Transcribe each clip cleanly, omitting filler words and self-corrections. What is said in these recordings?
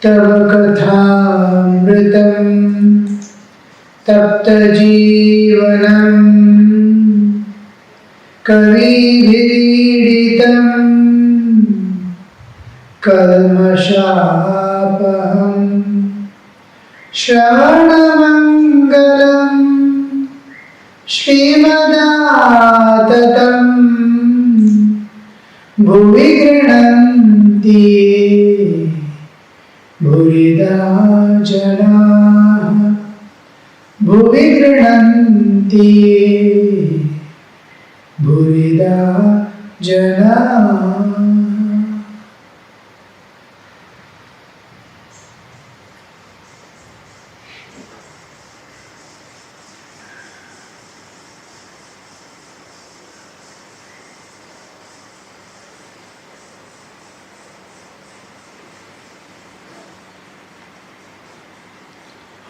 तव कथामृतं तप्तजीवनं कविभिरीडितं कल्मषापहं श्रवणमङ्गलं श्रीमदाततं भुवि गृह्णन्ति भूरिदा जनाः भुवि गृह्णन्ति भूरिदा जनाः.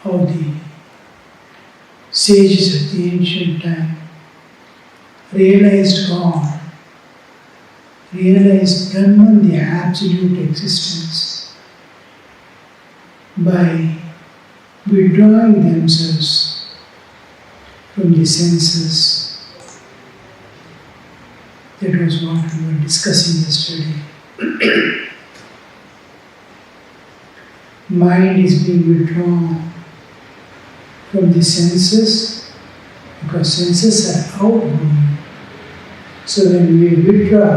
How the sages of the ancient time realized God, realized Brahman, the absolute existence, by withdrawing themselves from the senses. That was what we were discussing yesterday. Mind is being withdrawn from the senses, because senses are outgoing. So when we withdraw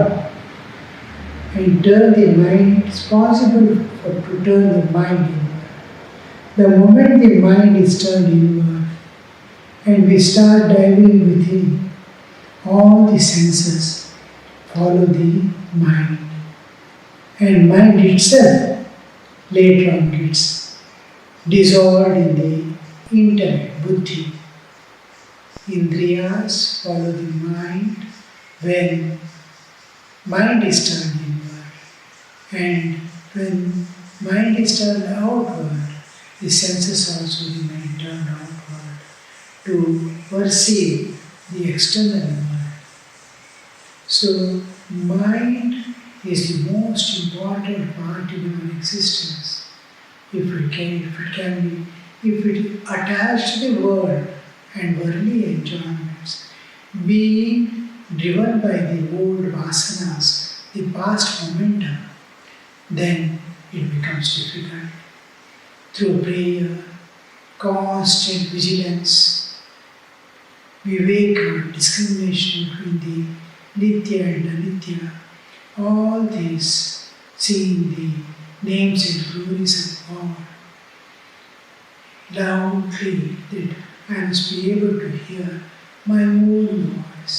and turn the mind, it's possible to turn the mind inward. The moment the mind is turned inward and we start diving within, all the senses follow the mind. And mind itself later on gets dissolved in the intellect, buddhi. Indriyas follow the mind when mind is turned inward. And when mind is turned outward, the senses also remain turned outward to perceive the external world. So, mind is the most important part in our existence. If it attached to the world and worldly enjoyments, being driven by the old vasanas, the past momentum, then it becomes difficult. Through prayer, constant vigilance, viveka, discrimination between the nitya and anitya, all these, seeing the names and glories of God, loudly, that I must be able to hear my own voice,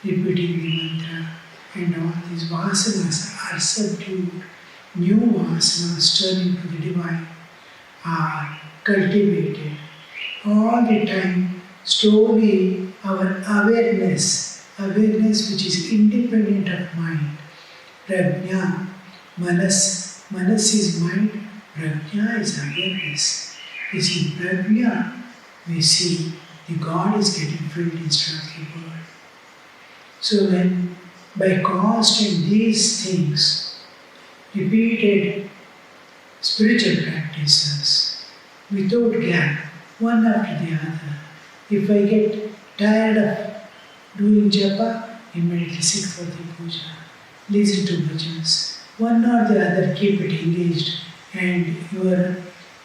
repeating the mantra, and all these vasanas are subdued. New vasanas turning to the divine are cultivated. All the time, slowly, our awareness which is independent of mind, prajna, manas is mind, prajna is awareness. You see, prajna, we see the God is getting filled instead of the world. So when by constant these things, repeated spiritual practices, without gap, one after the other, if I get tired of doing japa, immediately sit for the puja, listen to bhajans, one or the other keep it engaged, and your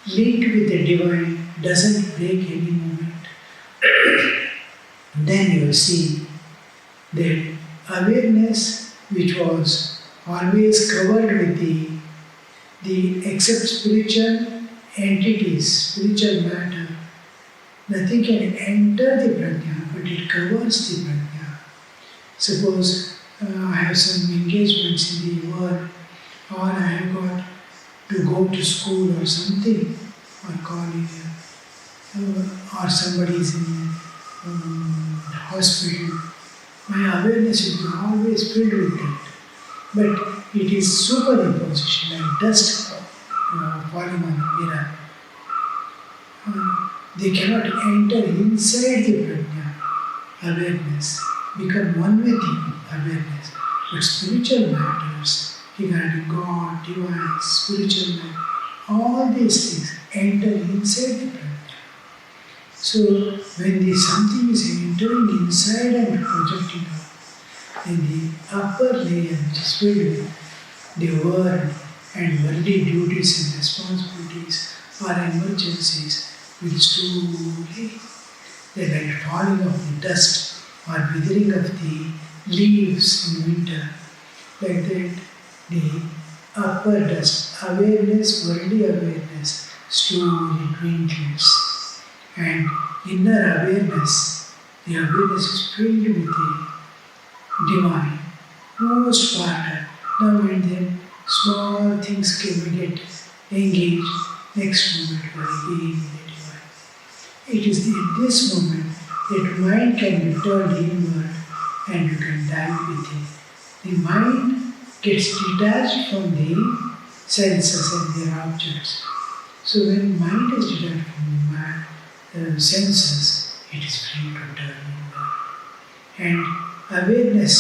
link with the divine doesn't break any moment. Then you will see that awareness, which was always covered with the except spiritual entities, spiritual matter, nothing can enter the prajna, but it covers the prajna. Suppose I have some engagements in the world, or I have got to go to school or something, or college, or somebody is in hospital. My awareness is always filled with that. But it is superimposition, like dust falling on a mirror. They cannot enter inside the prajna, awareness, become one with the awareness. But spiritual matters regarding God, divine, spiritual life, all these things enter inside the prajna. So when something is entering inside and projecting out, then the upper layer which is filled with the world and worldly duties and responsibilities or emergencies will slowly, like falling of the dust or withering of the leaves in winter, like that the upper dust, awareness, worldly awareness slowly dwindles. And inner awareness, the awareness is filled with the divine, most part. Now and then, small things can be get engaged. Next moment, we are again in the divine. It is in this moment that mind can be turned inward and you can dive with it. The mind gets detached from the senses and their objects. So when mind is detached from the senses, it is free to turn inward. And awareness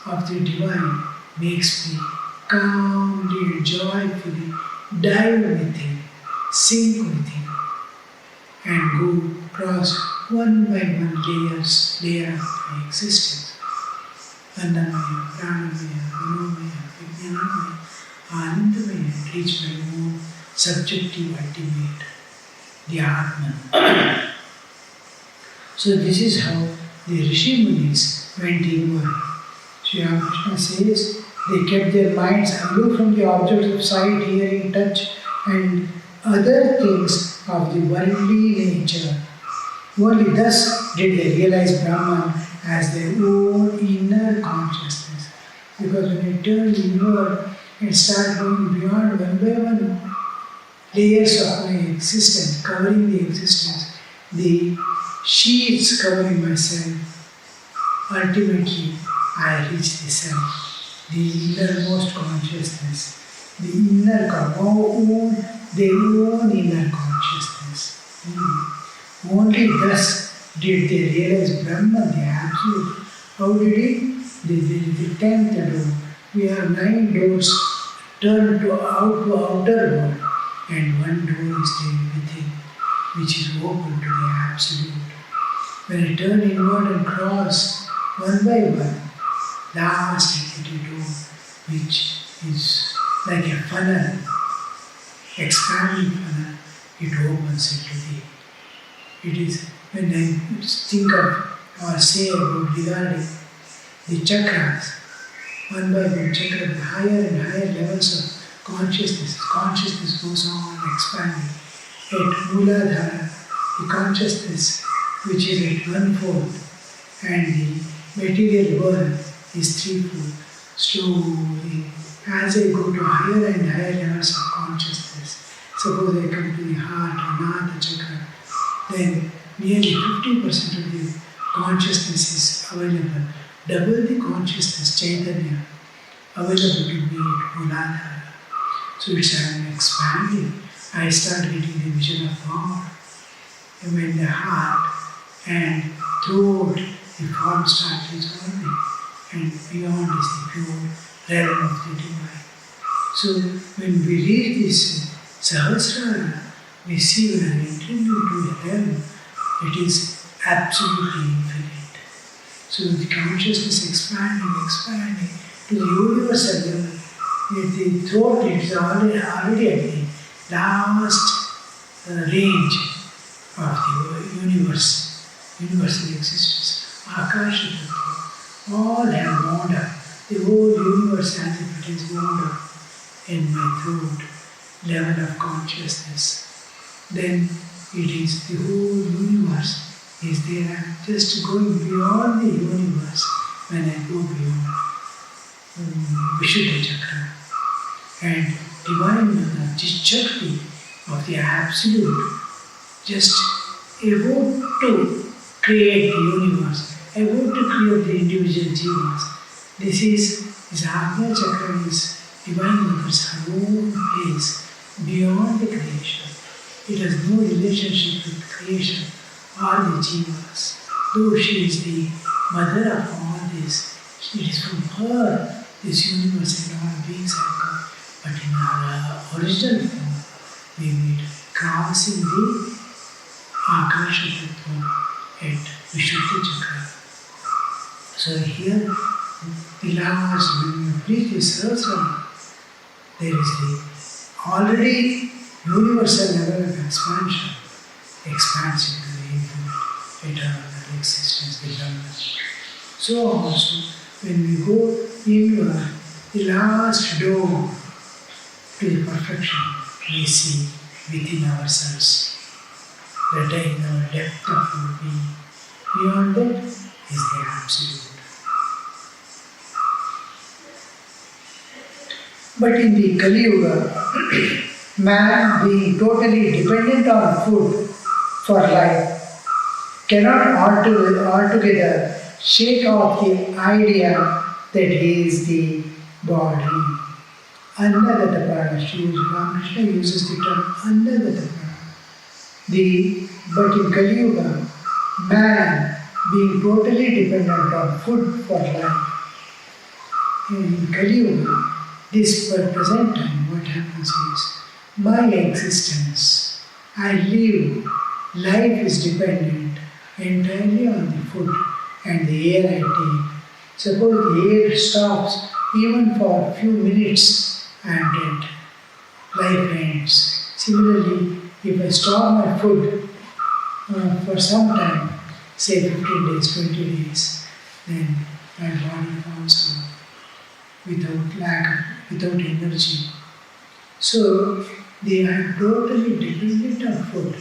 of the divine makes me calmly and joyfully dive with it, sink with it, and go across one by one layer of my existence. Annamaya, Pranamaya, Manomaya, Vijnanamaya, Anandamaya, and reach my own subjective ultimate, the Atman. So this is how the Rishi Munis went inward. Sri Ramakrishna says they kept their minds aloof from the objects of sight, hearing, touch and other things of the worldly nature. Only thus did they realize Brahman as their own inner consciousness. Because when they turn inward and start going beyond one by one layers of my existence, covering the existence, the sheets covering myself, ultimately I reach the self, the innermost consciousness, the inner their own inner consciousness. Only thus did they realize Brahman, the Absolute. How did it? The 10th door. We have 9 doors turned to outer world, and one door is there within, which is open to the Absolute. When I turn inward and cross one by one, last little door, which is like a funnel, expanding funnel, it opens into the. It is when I think of or say about regarding the chakras, one by one chakra, the higher and higher levels of consciousness goes on expanding. At Mooladhara, the consciousness which is at 1/4 and the material world is 3/4. Slowly, as I go to higher and higher levels of consciousness, suppose I come to the heart or Anahata chakra, then nearly 50% of the consciousness is available. Double the consciousness, Chaitanya, available to me at Mooladhara. So it's expanding. I start getting the vision of God. And when the heart and throat, the form starts dissolving, and beyond is the pure realm of the divine. So when we read this Sahasrara, we see we are entering into a realm that is absolutely infinite. So the consciousness expanding to the universal level. At the throat is already at the last range of the universal existence. Akasha Tattva, all have wound up. The whole universe as if it is wound up in my throat level of consciousness. Then it is the whole universe is there. I'm just going beyond the universe when I go beyond Vishuddha Chakra. And Divine Mother, Chishakti of the Absolute, just about to create the universe, about to create the individual jivas. This Agnya Chakra is Divine Mother's her own place beyond the creation. It has no relationship with creation or the jivas. Though she is the mother of all this, it is from her this universe and all beings have come, but in our original form, we meet crossing the Akasha Tattva at Vishuddha Chakra. So here, the last, when you reach the Sahasrara, there is the already universal level of expansion, expands into the infinite, eternal existence, the Brahman. So also, when we go inward, the last door to the perfection we see within ourselves, that in our depth of our being. Beyond that is the Absolute. But in the Kali Yuga, man being totally dependent on food for life cannot altogether shake off the idea that he is the body. Annagata Prana, Ramakrishna uses the term Annagata Prana. But in Kali Yuga, man being totally dependent on food for life. In Kali Yuga, this present time, what happens is, my existence, I live, life is dependent entirely on the food and the air I take. Suppose the air stops even for a few minutes, I am dead. Life ends. Similarly, if I stop my food for some time, say 15 days, 20 days, then my body falls off without energy. So they are totally dependent on food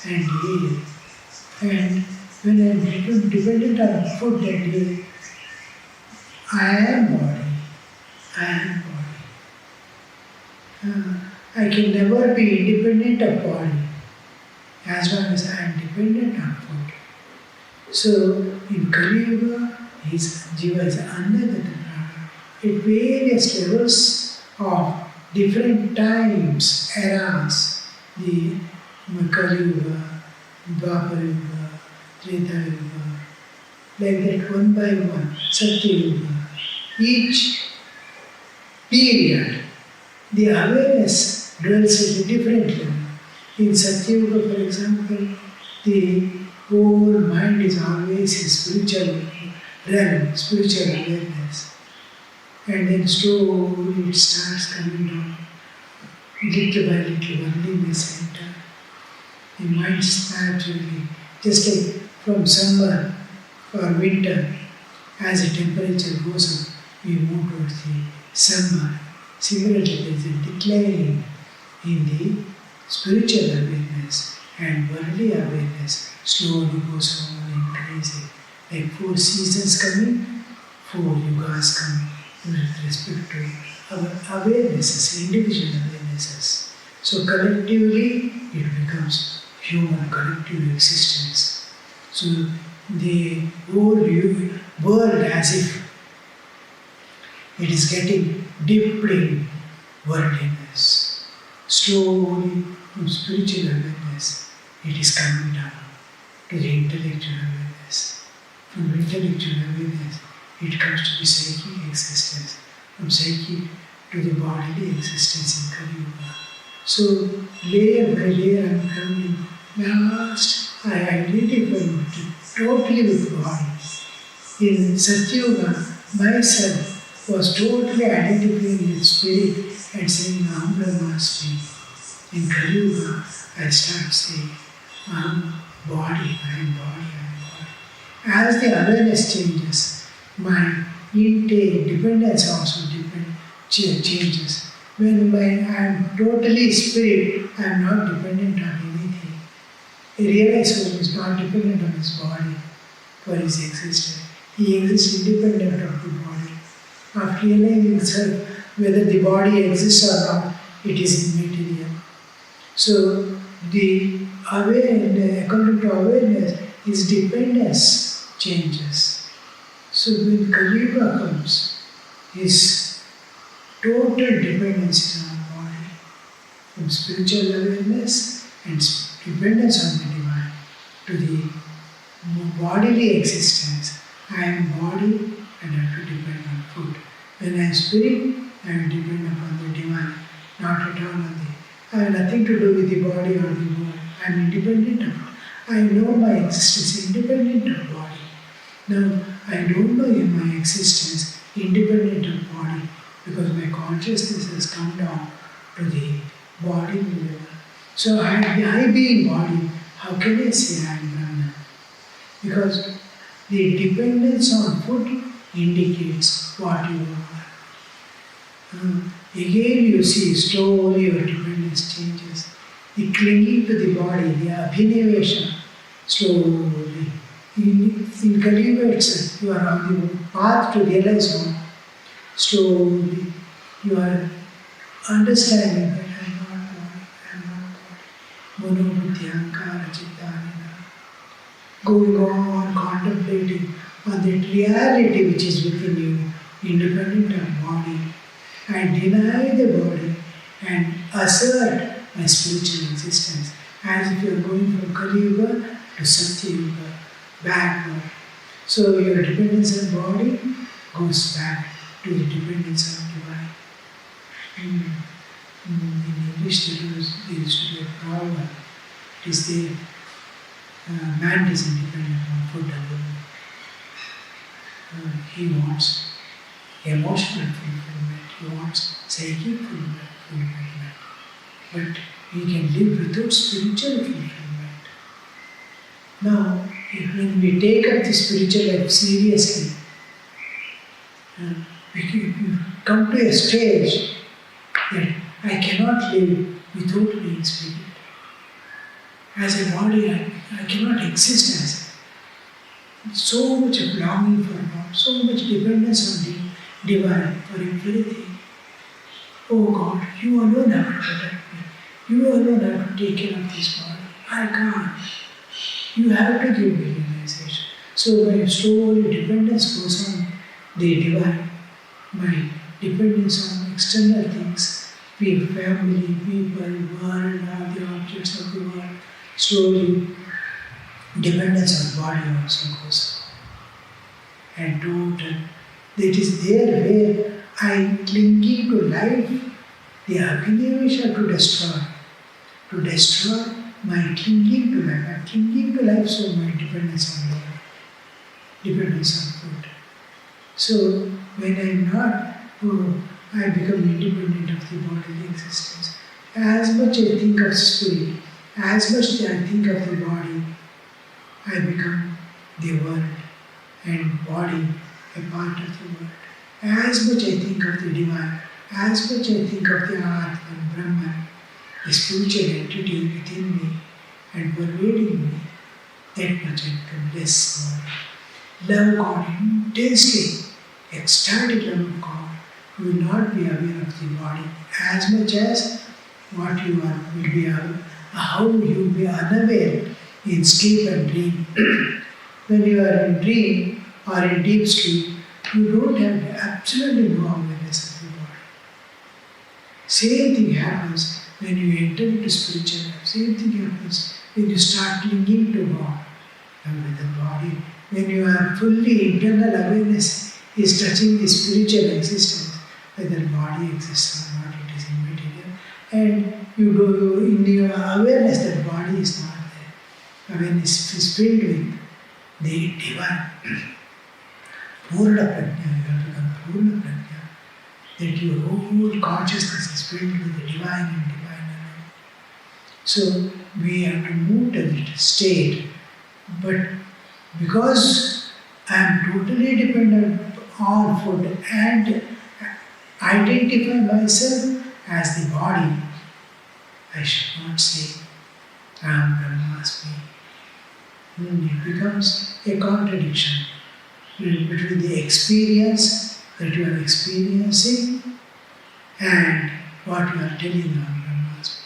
and air. And when I am dependent on food and air, I am body. I am body. I can never be independent of body as long as I am dependent on food. So in Kali Yuga, his jiva is Annagata Prana. At various levels of different times, eras, the Kali Yuga, Dwapara Yuga, Treta Yuga, like that one by one, Satya Yuga. Each period, the awareness dwells at a different level. In Satya Yuga, for example, the whole mind is always in spiritual realm, spiritual awareness. And then slowly it starts coming down, little by little, loneliness enter. The mind naturally, just like from summer or winter, as the temperature goes up, we move towards the summer. Similarly, there is a decline in the spiritual awareness and worldly awareness slowly goes on increasing. Like 4 seasons coming, 4 yugas coming with respect to our awarenesses, individual awarenesses. So collectively, it becomes human collective existence. So the whole world as if it is getting dipped in worldliness. Slowly, from spiritual awareness, it is coming down to the intellectual awareness. From intellectual awareness, it comes to the psychic existence. From psychic to the bodily existence in Kali Yuga. So, layer by layer, I am coming. Last, I identify totally with body. In Satya Yuga, myself was totally identifying with spirit and saying, Aham Brahmasmi. In Kali Yuga, I start saying, Aham body, I am body, I am body. As the awareness changes, my intake, dependence also changes. When I am totally spirit, I am not dependent on anything. A realized soul is not dependent on his body for his existence. He exists independent of the body. After realizing himself, whether the body exists or not, it is immaterial. So, the awareness, according to awareness, his dependence changes. So, when Kali Yuga comes, his total dependence is on the body, from spiritual awareness and dependence on the divine to the bodily existence. I am body and I have to depend on food. When I am spirit, I am dependent upon the divine, not at all on the. I have nothing to do with the body or the world. I am independent of it. I know my existence independent of body. Now, I don't know in my existence independent of body because my consciousness has come down to the body level. So I being body, how can I say I am Brahman? Because the dependence on food indicates what you are. Again you see slowly your dependence changes. The clinging to the body, the abhinivesha, slowly. In Kali Yuga itself, you are on the path to realize one. Slowly, you are understanding that I am not body, I am not body. Monobuddhi, ahankara, chittanina. Going on, contemplating on that reality which is within you, independent of body, and deny the body and assert my spiritual existence as if you are going from Kali Yuga to Satya Yuga, backward. So your dependence on body goes back to the dependence on divine. In English there used to be a proverb. It is there. Man is independent on food alone. He wants emotional fulfillment, he wants psychic fulfillment, but he can live without spiritual fulfillment. Now, when we take up the spiritual life seriously, we come to a stage that I cannot live without being spirit. As a body, I cannot exist as so much of longing for God, so much dependence on the divine for everything. Oh God, you alone have to protect me. You alone have to take care of this body. I can't. You have to give me realization. So my slowly dependence goes on the divine. My dependence on external things, family, people, world, all the objects of the world, slowly dependence on body also goes on. And total, that is there where I am clinging to life, the abhinivesha to destroy my clinging to life. I am clinging to life, so my dependence on body, dependence on food. So when I am not, I become independent of the bodily existence. As much I think of spirit, as much I think of the body, I become the world and body a part of the world. As much I think of the divine, as much I think of the Atman, Brahman, the spiritual entity within me and pervading me, that much I become less God. Love God intensely, ecstatic love of God. You will not be aware of the body as much as what you are will be aware, how you will be unaware in sleep and dream. When you are in dream or in deep sleep, you don't have absolutely no awareness of the body. Same thing happens when you enter into spiritual life. Same thing happens when you start clinging to God and with the body. When you are fully internal awareness is touching the spiritual existence, whether body exists or not, it is immaterial. And you do in your awareness that body is not there. Awareness is filled with the divine. Purna prajna, you have become Purna prajna. That your whole consciousness is filled with the divine and divine alone. So we have to move to that state. But because I am totally dependent on food and identify myself as the body, I should not say I am Brahmasmi. It becomes a contradiction between the experience that you are experiencing and what you are telling I am Brahmasmi.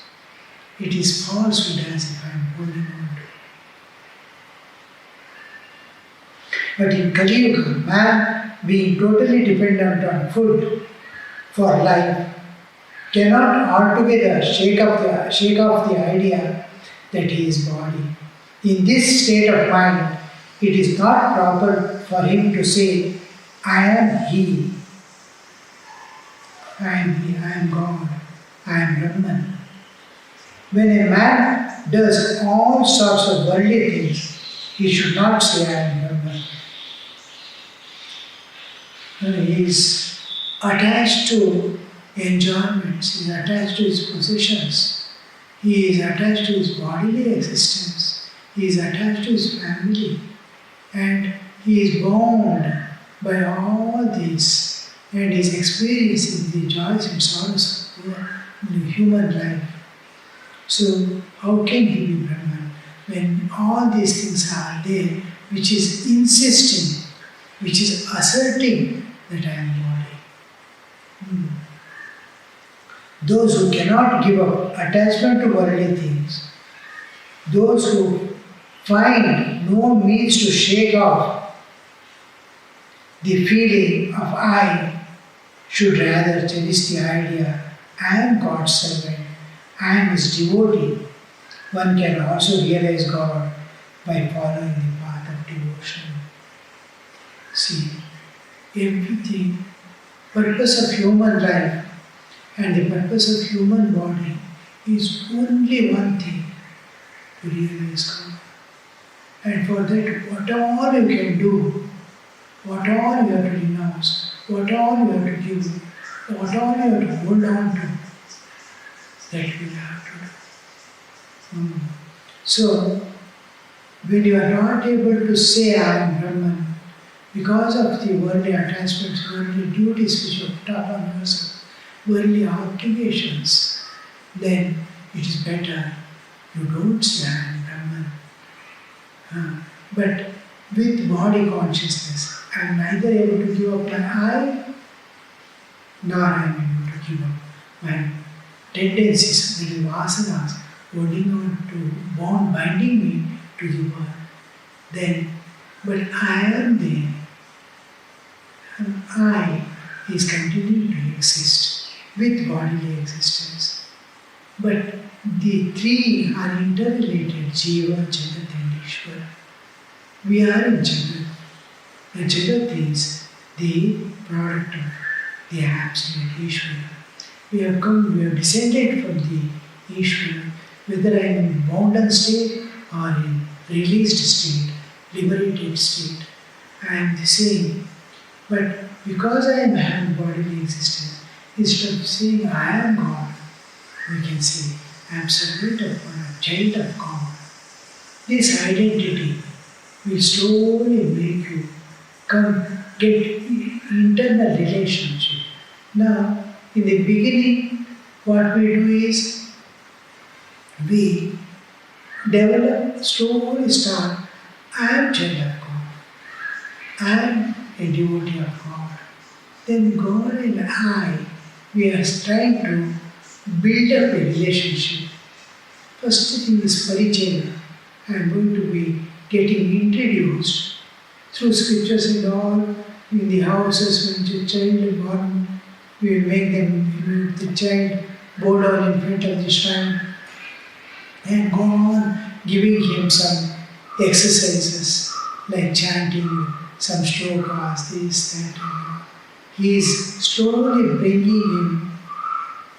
It is falsehood as if I am holding on to. But in Kali Yuga, man being totally dependent on food for life cannot altogether shake off the idea that he is body. In this state of mind, it is not proper for him to say, I am he. I am He, I am God, I am Brahman. When a man does all sorts of worldly things, he should not say I am Brahman. He is attached to enjoyments, he is attached to his possessions, he is attached to his bodily existence, he is attached to his family, and he is bound by all this, and is experiencing the joys and sorrows of the human life. So, how can he be Brahman when all these things are there, which is insisting, which is asserting that I am body? Those who cannot give up attachment to worldly things, those who find no means to shake off the feeling of I, should rather cherish the idea I am God's servant, I am His devotee. One can also realize God by following the path of devotion. See, everything, purpose of human life and the purpose of human body is only one thing, to realize God. And for that, what all you can do, what all you have to renounce, what all you have to give, what all you have to hold on to, that you have to do. So, when you are not able to say I am Brahman, because of the worldly attachments, worldly duties which you have put upon yourself, worldly obligations, then it is better you don't say I am Brahman. But with body consciousness, I am neither able to give up my I, nor I am able to give up my tendencies, the vasanas, holding on to, binding me to the world. Then, but I am there. And I is continuing to exist with bodily existence. But the three are interrelated, Jiva, Jagat and Ishvara. We are in Jagat. The Jagat is the product of the absolute Ishvara. We have descended from the Ishvara, whether I am in bounden state or in released state, liberated state. I am the same. But because I am having bodily existence, instead of saying I am God, we can say I am servant of God, child of God. This identity will slowly make you get internal relationship. Now, in the beginning, what we do is we develop, slowly start, I am child of God, I am a devotee of God. Then God and I, we are trying to build up a relationship. First thing is Parichaya. I am going to be getting introduced through scriptures and all in the houses when the child is born. We will make them, the child bow down in front of the shrine and go on giving him some exercises like chanting some shlokas, this, that, and all. He is slowly bringing him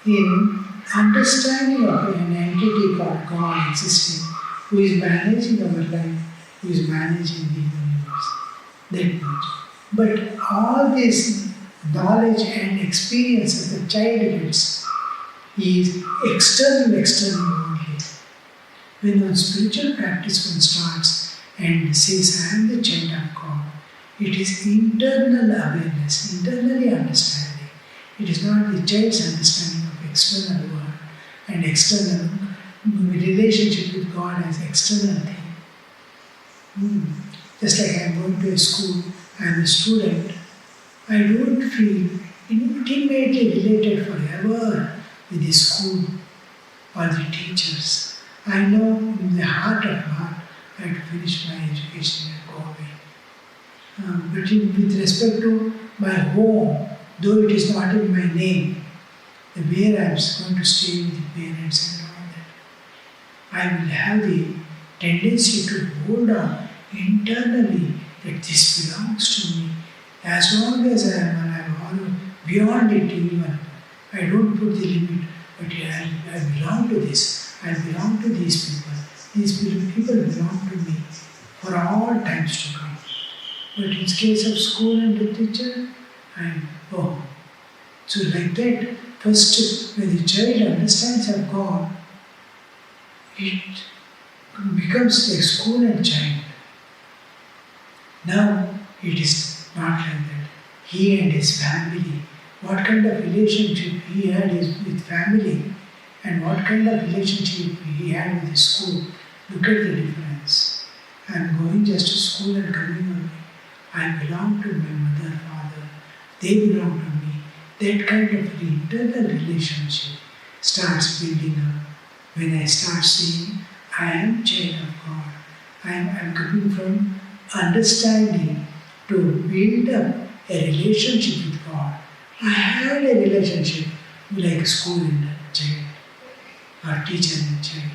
in understanding of an entity called God existing, who is managing our life, who is managing the universe. That much. But all this knowledge and experience that the child gets is external only. When one spiritual practice one starts and says, I am the child of God, it is internal awareness, internally understanding. It is not the child's understanding of external world and external relationship with God as external thing. Just like I am going to a school, I am a student, I don't feel intimately related forever with the school or the teachers. I know in the heart of heart I have to finish my education and go away. But with respect to my home, though it is not in my name, where I am going to stay with the parents and all that, I will have the tendency to hold on internally that this belongs to me. As long as I am alive, or beyond it even, I don't put the limit, but I belong to this. I belong to these people. These people belong to me for all times to come. But in case of school and literature, oh. So like that, first when the child understands of God, it becomes like school and child. Now it is not like that. He and his family, what kind of relationship he had with family and what kind of relationship he had with the school. Look at the difference. I am going just to school and coming only. I belong to my mother, father. They belong to me. That kind of internal relationship starts building up. When I start saying, I am child of God. I am coming from understanding to build up a relationship with God. I had a relationship like school and child, or teacher and child,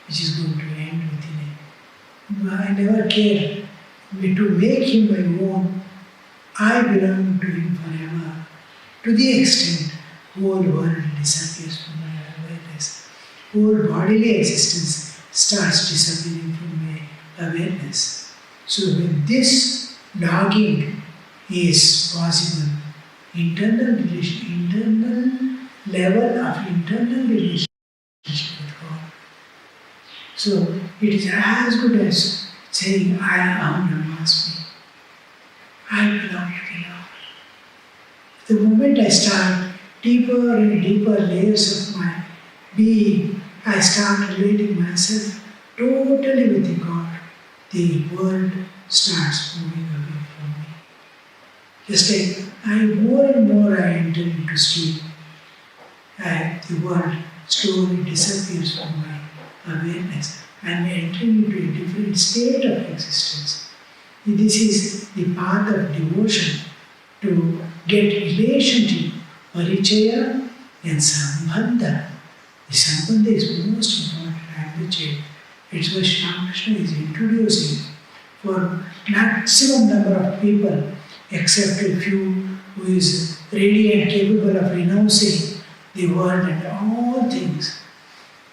which is going to end within a. I never care to make him my own. I belong to him forever. To the extent whole world disappears from my awareness. Whole bodily existence starts disappearing from my awareness. So when this logging is possible, internal level of internal relationship with God. So it is as good as saying, I am Brahmasmi. I belong to the Lord. The moment I start deeper and deeper layers of my being, I start relating myself totally with the God. The world starts moving away from me. Just like more and more I enter into sleep, the world slowly disappears from my awareness. I am entering into a different state of existence. This is the path of devotion to get relationship, parichaya and sambandha. The sambandha is most important. I am the child. It's what Ramakrishna is introducing for maximum number of people, except a few who is ready and capable of renouncing the world and all things.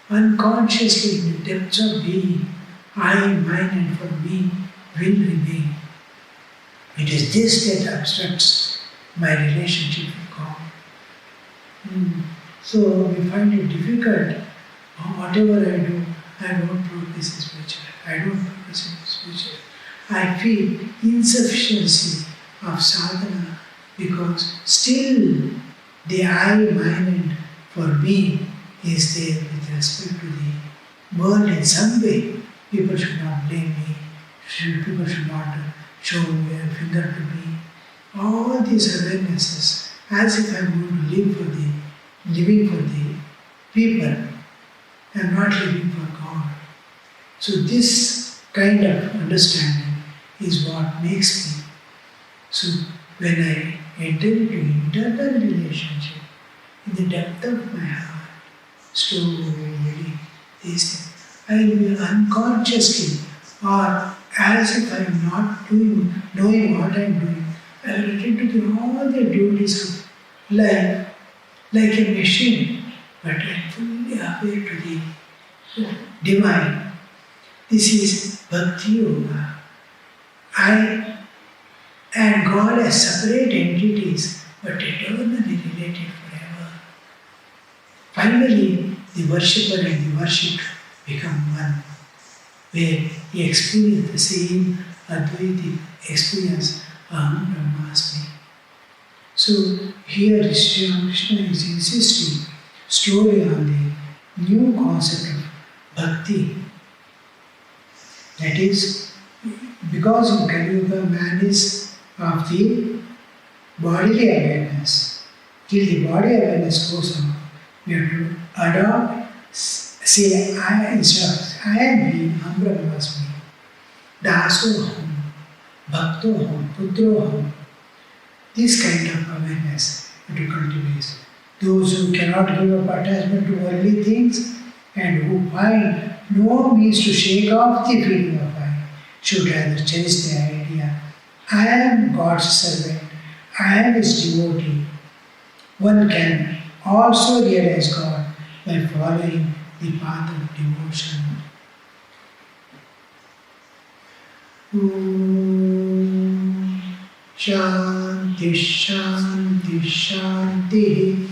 Unconsciously in the depths of being, I, mine and for me will remain. It is this that obstructs my relationship with God. So we find it difficult. Whatever I do, I don't progress in spiritual. I don't progress in spiritual. I feel insufficiency of sadhana because still the I, mine and for me is there with respect to the world in some way. People should not blame me. People should not show me a finger to me. All these awarenesses, as if I am going to living for the people, I am not living for God. So this kind of understanding is what makes me. So when I enter into internal relationship, in the depth of my heart, slowly, these things, I will be unconsciously or as if I am not knowing what I am doing, I will attend to all the duties of life like a machine, but I am fully aware to the divine. This is Bhakti Yoga. I and God as separate entities, but eternally related forever. Finally, the worshipper and the worshipped become one, where he experiences the same Advaita experience, Aham Brahmasmi. So here Sri Ramakrishna is insisting slowly on the new concept of bhakti. That is, because in Kali Yuga man is of the bodily awareness. Till the body awareness goes on, we have to adopt, say I instead of I am he, Aham Brahmasmi, Dasoham, Bhaktoham, Putroham. This kind of awareness to cultivate. Those who cannot give up attachment to worldly things and who find no means to shake off the feeling of I should rather cherish the idea, I am God's servant, I am His devotee. One can also realize God by following the path of devotion. Om Shanti Shanti Shanti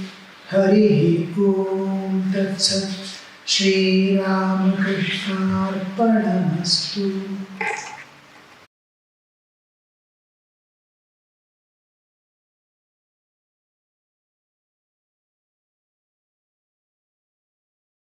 Hari Om Tat Sat Shri Ramakrishna Arpanamastu.